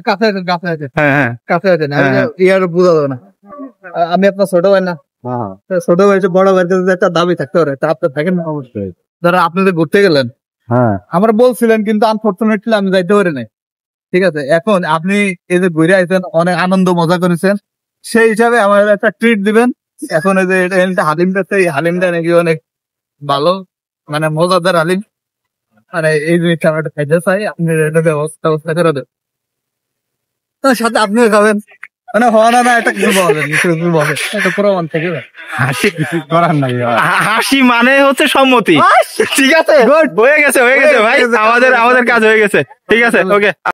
কাছে আছেন, কাছে আছেন, হ্যাঁ হ্যাঁ কাছে আছেন, হ্যাঁ। ইয়ার বোঝা যাবে না। আমি আপনার ছোট ভাই না, তো ছোট ভাই বড় ভাইয়ের কাছে একটা দাবি থাকতে পারে, তা আপনার থাকেন না? অবশ্যই। ধরো আপনি যে ঘুরতে গেলেন, হ্যাঁ আমরা বলছিলেন কিন্তু আনফরচুনেটলি আমি যাইতে পারি নাই। ঠিক আছে, এখন আপনি এই যে ঘুরে আইছেন, অনেক আনন্দ মজা করেছেন, সেই হিসাবে আমার একটা ট্রিট দিবেন। এখন এই যে হালিমটা, এই হালিমটা নাকি অনেক ভালো, মানে মজাদার হালিম, মানে এই জিনিসটা আমরা একটা খাইতে চাই, আপনি এটা ব্যবস্থা করে দেবেন। তার সাথে আপনিও খাবেন, মানে হওয়া না একটা কিছু বলেন, কিছু বলেন, একটা প্রমাণ থেকে যাবে। হাসি কিছু করার নাই ভাই। হাসি মানে হচ্ছে সম্মতি। ঠিক আছে, হয়ে গেছে ভাই, আমাদের কাজ হয়ে গেছে। ঠিক আছে, ওকে।